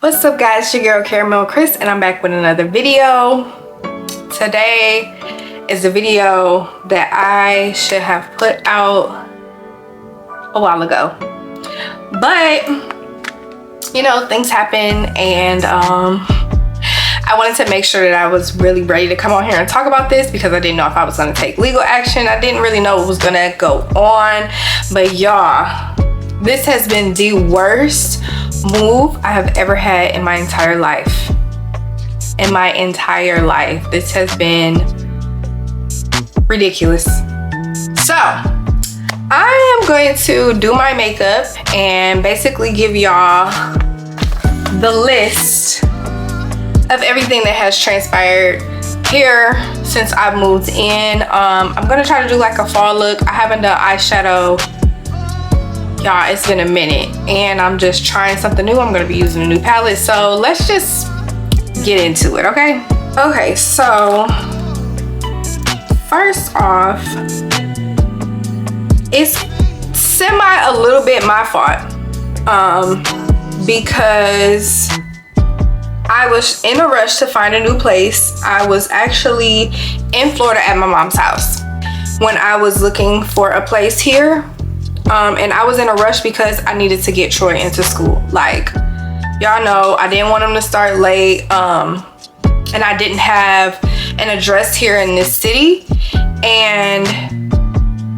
What's up guys, it's your girl Caramel Chris and I'm back with another video. Today is a video that I should have put out a while ago, but you know, things happen and I wanted to make sure that I was really ready to come on here and talk about this because I didn't know if I was going to take legal action. I didn't really know what was going to go on, but y'all, this has been the worst move I have ever had in my entire life. This has been ridiculous. So I am going to do my makeup and basically give y'all the list of everything that has transpired here since I've moved in. I'm gonna try to do like a fall look. I haven't done eyeshadow, y'all. It's been a minute and I'm just trying something new. I'm gonna be using a new palette, so let's just get into it. Okay, so first off, it's a little bit my fault because I was in a rush to find a new place. I was actually in Florida at my mom's house when I was looking for a place here. And I was in a rush because I needed to get Troy into school. Like, y'all know, I didn't want him to start late. And I didn't have an address here in this city. And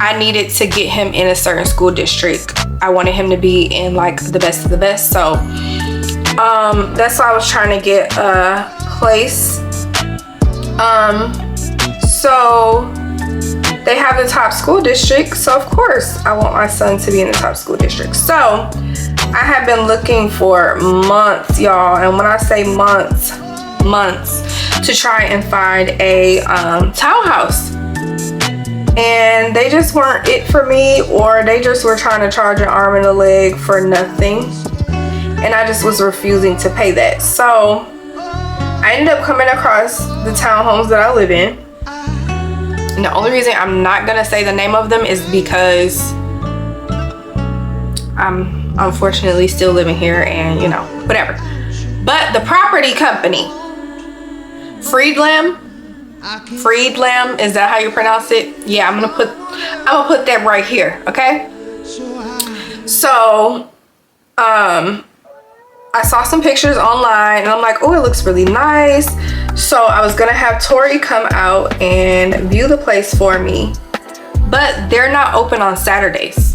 I needed to get him in a certain school district. I wanted him to be in like the best of the best. So that's why I was trying to get a place. So they have the top school district, so of course I want my son to be in the top school district. So I have been looking for months, y'all, and when I say months, to try and find a townhouse, and they just weren't it for me, or they just were trying to charge an arm and a leg for nothing. And I just was refusing to pay that. So I ended up coming across the townhomes that I live in. And the only reason I'm not gonna say the name of them is because I'm unfortunately still living here and you know, whatever. But the property company, Friedland, is that how you pronounce it? Yeah, I'm gonna put that right here, okay? So I saw some pictures online and I'm like, oh, it looks really nice. So I was gonna have Tori come out and view the place for me, but they're not open on Saturdays,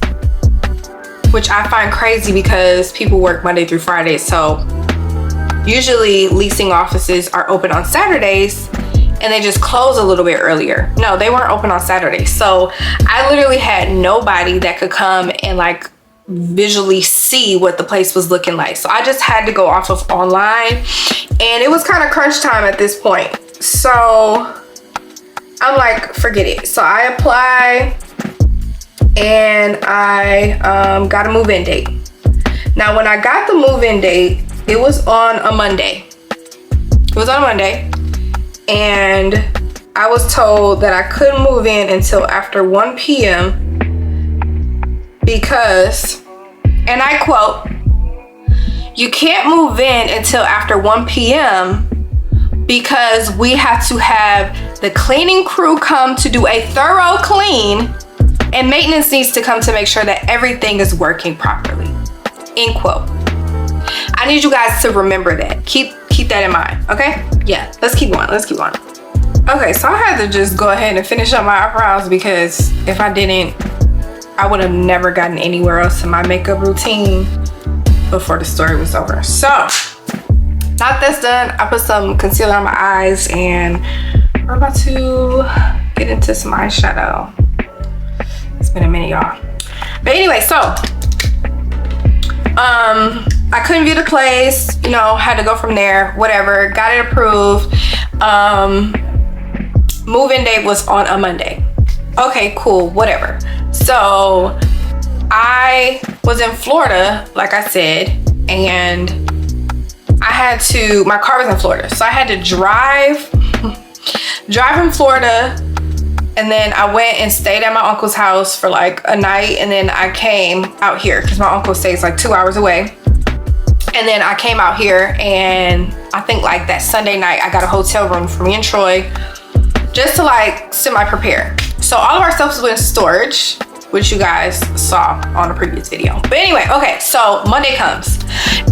which I find crazy because people work Monday through Friday. So usually leasing offices are open on Saturdays and they just close a little bit earlier. No, they weren't open on Saturdays. So I literally had nobody that could come and like visually see what the place was looking like. So I just had to go off of online and it was kind of crunch time at this point. So I'm like, forget it. So I apply and I got a move-in date. Now when I got the move-in date, it was on a Monday. And I was told that I couldn't move in until after 1 p.m. because, and I quote, "You can't move in until after 1 p.m. because we have to have the cleaning crew come to do a thorough clean and maintenance needs to come to make sure that everything is working properly." End quote. I need you guys to remember that. Keep that in mind, okay? Yeah, let's keep going. Okay, so I had to just go ahead and finish up my eyebrows because if I didn't, I would have never gotten anywhere else in my makeup routine before the story was over. So now that's done, I put some concealer on my eyes and we're about to get into some eyeshadow. It's been a minute, y'all. But anyway, so I couldn't view the place, you know, had to go from there, whatever, got it approved. Move-in date was on a Monday. Okay, cool, whatever. So I was in Florida, like I said, and my car was in Florida. So I had to drive in Florida, and then I went and stayed at my uncle's house for like a night, and then I came out here because my uncle stays like 2 hours away. And then I came out here, and I think like that Sunday night, I got a hotel room for me and Troy just to like semi-prepare. So all of our stuff was in storage, which you guys saw on the previous video. But anyway, okay, so Monday comes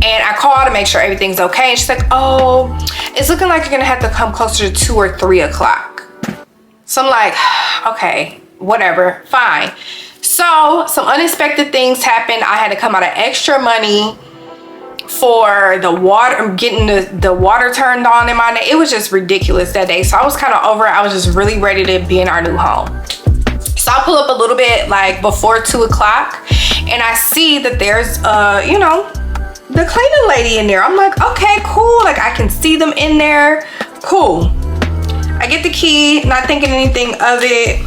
and I call to make sure everything's okay. And she's like, oh, it's looking like you're gonna have to come closer to 2 or 3 o'clock. So I'm like, okay, whatever, fine. So some unexpected things happened. I had to come out of extra money for the water, getting the water turned on in my name. It was just ridiculous that day. So I was kind of over it. I was just really ready to be in our new home. So I pull up a little bit like before 2 o'clock, and I see that there's you know, the cleaning lady in there. I'm like, okay, cool. Like I can see them in there. Cool. I get the key, not thinking anything of it.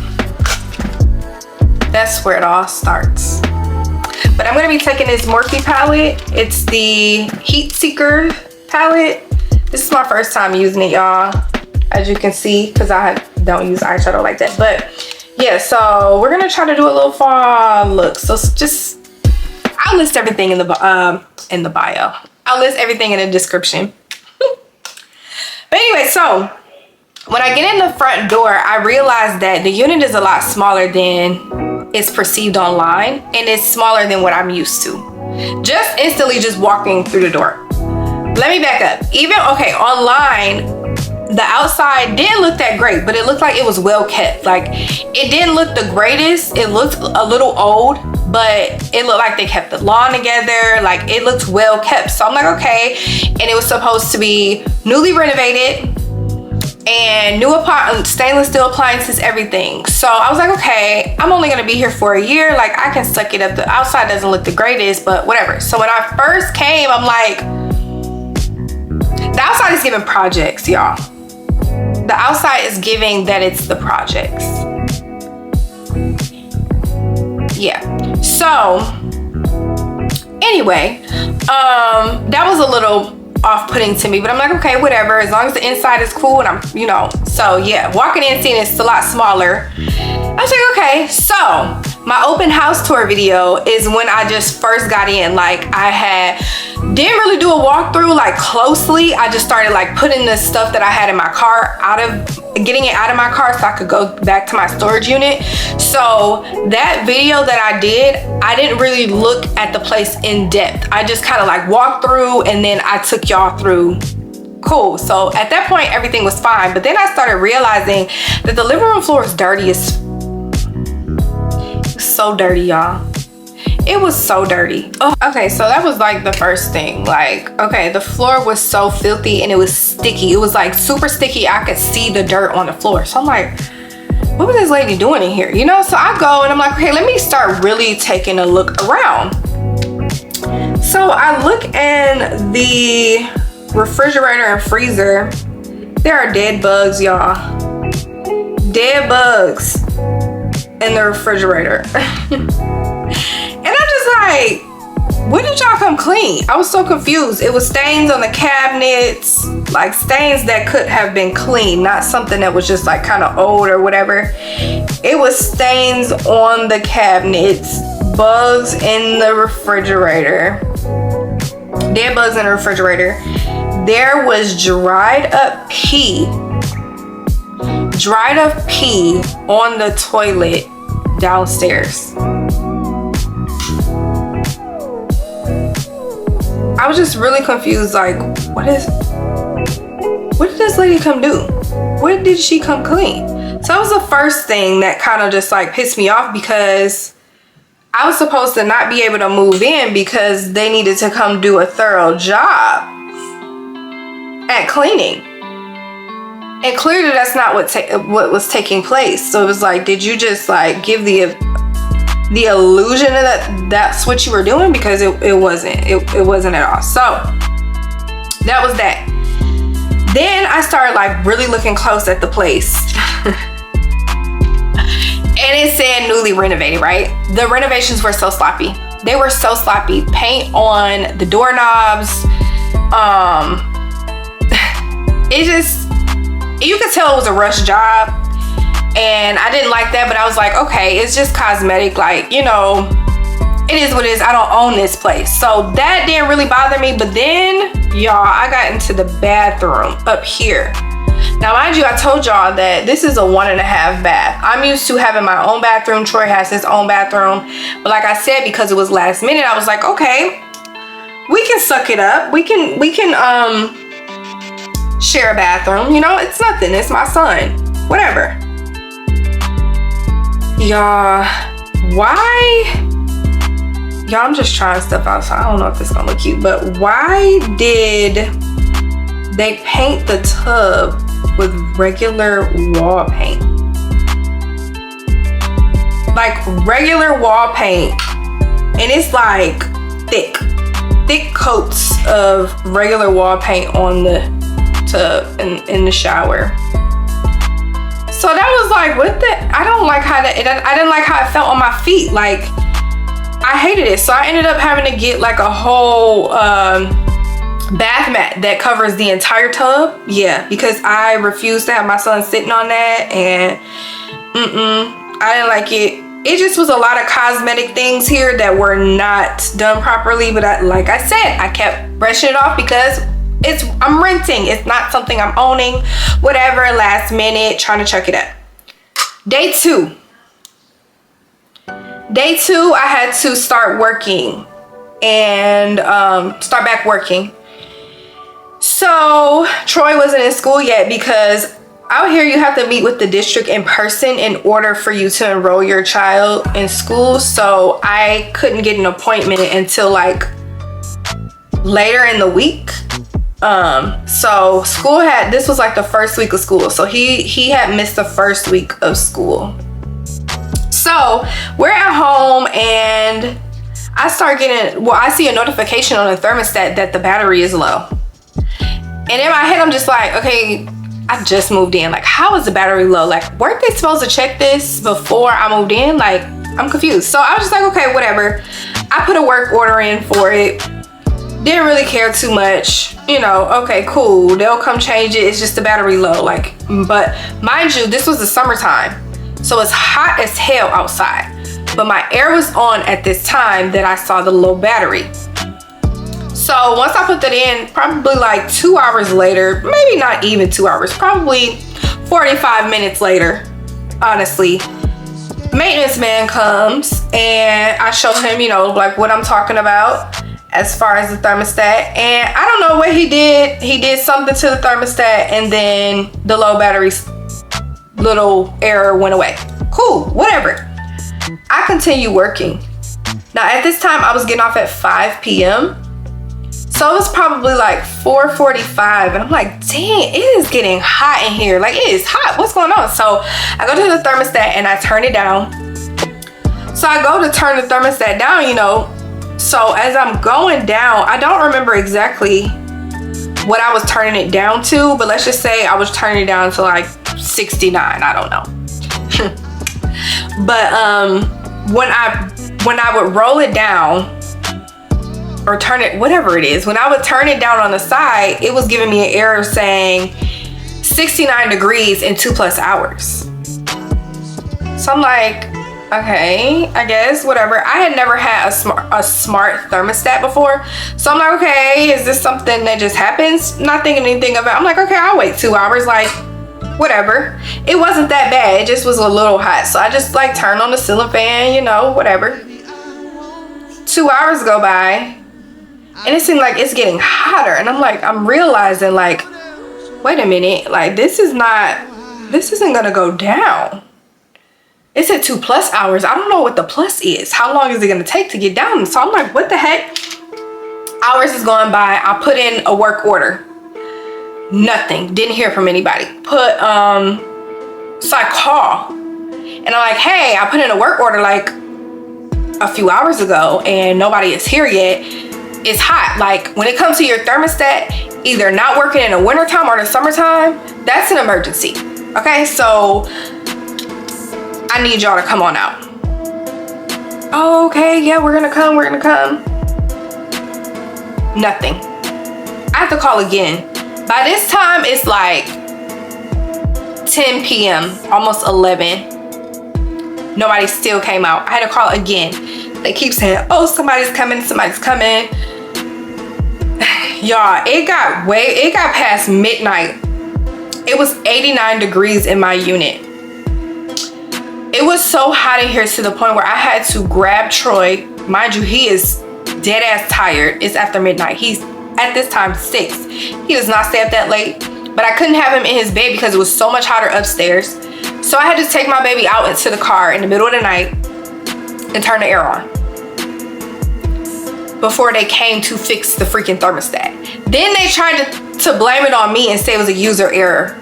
That's where it all starts. But I'm gonna be taking this Morphe palette. It's the HEATSEEKER palette. This is my first time using it, y'all. As you can see, because I don't use eyeshadow like that. But yeah, so we're gonna try to do a little fall look. So just, I'll list everything in the bio. I'll list everything in the description. But anyway, so when I get in the front door, I realized that the unit is a lot smaller than it's perceived online, and it's smaller than what I'm used to. Just instantly just walking through the door. Let me back up. Even, okay, online, the outside didn't look that great, but it looked like it was well kept. Like, it didn't look the greatest. It looked a little old, but it looked like they kept the lawn together. Like, it looked well kept. So I'm like, okay. And it was supposed to be newly renovated and new stainless steel appliances, everything. So I was like, okay, I'm only gonna be here for a year. Like, I can suck it up. The outside doesn't look the greatest, but whatever. So when I first came, I'm like, the outside is giving projects, y'all. The outside is giving that it's the projects. Yeah. So anyway, that was a little off-putting to me, but I'm like, okay, whatever, as long as the inside is cool. And I'm, you know, so yeah, walking in seeing it's a lot smaller. I was like, okay. So my open house tour video is when I just first got in. Like, I didn't really do a walkthrough like closely. I just started like putting the stuff that I had in my car getting it out of my car so I could go back to my storage unit. So that video that I didn't really look at the place in depth. I just kind of like walked through, and then I took y'all through. Cool. So at that point, everything was fine. But then I started realizing that the living room floor is dirty as so dirty, y'all. It was so dirty. Oh, okay, so that was like the first thing. Like, okay, the floor was so filthy and it was sticky. It was like super sticky. I could see the dirt on the floor. So I'm like, what was this lady doing in here? You know, so I go and I'm like, okay, let me start really taking a look around. So I look in the refrigerator and freezer. There are dead bugs, y'all. Dead bugs in the refrigerator. And I'm just like, when did y'all come clean? I was so confused. It was stains on the cabinets, like stains that could have been clean, not something that was just like kind of old or whatever. It was stains on the cabinets, bugs in the refrigerator, dead bugs in the refrigerator. There was dried up pee on the toilet downstairs. I was just really confused, like, what did this lady come do? When did she come clean? So that was the first thing that kind of just like pissed me off, because I was supposed to not be able to move in because they needed to come do a thorough job at cleaning. And clearly that's not what was taking place. So it was like, did you just like give the illusion that that's what you were doing? Because it wasn't at all. So that was that. Then I started like really looking close at the place. And it said newly renovated, right? The renovations were so sloppy. They were so sloppy. Paint on the doorknobs. It just, you could tell it was a rush job. And I didn't like that, but I was like, okay, it's just cosmetic. Like, you know, it is what it is. I don't own this place. So that didn't really bother me. But then, y'all, I got into the bathroom up here. Now, mind you, I told y'all that this is a 1.5 bath. I'm used to having my own bathroom. Troy has his own bathroom. But like I said, because it was last minute, I was like, okay, we can suck it up. We can share a bathroom. You know, it's nothing. It's my son. Whatever. Y'all, why? Y'all, I'm just trying stuff out, so I don't know if this is gonna look cute, but why did they paint the tub with regular wall paint? Like regular wall paint, and it's like thick coats of regular wall paint on the tub in the shower. So that was like, what the, I don't like how that, I didn't like how it felt on my feet. Like, I hated it. So I ended up having to get like a whole bath mat that covers the entire tub. Yeah, because I refused to have my son sitting on that, and I didn't like it. It just was a lot of cosmetic things here that were not done properly. But like I said, I kept brushing it off because I'm renting. It's not something I'm owning. Whatever, last minute, trying to check it out. Day two, I had to start working and start back working. So Troy wasn't in school yet because out here you have to meet with the district in person in order for you to enroll your child in school. So I couldn't get an appointment until like later in the week. So school this was like the first week of school. So he had missed the first week of school. So we're at home and I start getting, I see a notification on the thermostat that the battery is low. And in my head, I'm just like, okay, I just moved in. Like, how is the battery low? Like, weren't they supposed to check this before I moved in? Like, I'm confused. So I was just like, okay, whatever. I put a work order in for it. Didn't really care too much. You know, okay, cool. They'll come change it. It's just the battery low. Like, but mind you, this was the summertime. So it's hot as hell outside. But my air was on at this time that I saw the low battery. So once I put that in, probably like 2 hours later, maybe not even 2 hours, probably 45 minutes later, honestly, maintenance man comes and I show him, you know, like what I'm talking about as far as the thermostat. And I don't know what he did. He did something to the thermostat and then the low battery little error went away. Cool, whatever. I continue working. Now at this time I was getting off at 5 p.m. So it was probably like 4:45 and I'm like, dang, it is getting hot in here. Like, it is hot, what's going on? So I go to the thermostat and I turn it down. So I go to turn the thermostat down, you know. So as I'm going down, I don't remember exactly what I was turning it down to, but let's just say I was turning it down to like 69, I don't know. But when I would roll it down or turn it, whatever it is, when I would turn it down on the side, it was giving me an error saying 69 degrees in 2+ hours. So I'm like, okay, I guess, whatever. I had never had a smart thermostat before. So I'm like, okay, is this something that just happens? Not thinking anything of it. I'm like, okay, I'll wait 2 hours, like, whatever. It wasn't that bad. It just was a little hot. So I just like turned on the ceiling fan, you know, whatever. 2 hours go by and it seemed like it's getting hotter. And I'm like, I'm realizing like, wait a minute, like this isn't gonna go down. It's at 2+ hours. I don't know what the plus is. How long is it gonna take to get down? So I'm like, what the heck? Hours is going by. I put in a work order. Nothing. Didn't hear from anybody. So I call and I'm like, hey, I put in a work order like a few hours ago and nobody is here yet. It's hot. Like, when it comes to your thermostat, either not working in the wintertime or the summertime, that's an emergency. Okay, so I need y'all to come on out. Oh, okay, yeah, we're gonna come. Nothing. I have to call again. By this time, it's like 10 p.m., almost 11. Nobody still came out. I had to call again. They keep saying, oh, somebody's coming, somebody's coming. Y'all, it got past midnight. It was 89 degrees in my unit. It was so hot in here to the point where I had to grab Troy. Mind you, he is dead ass tired. It's after midnight. He's at this time 6. He does not stay up that late, but I couldn't have him in his bed because it was so much hotter upstairs. So I had to take my baby out into the car in the middle of the night and turn the air on before they came to fix the freaking thermostat. Then they tried to blame it on me and say it was a user error.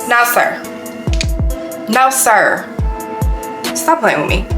Now, sir. Now, sir. Stop playing with me.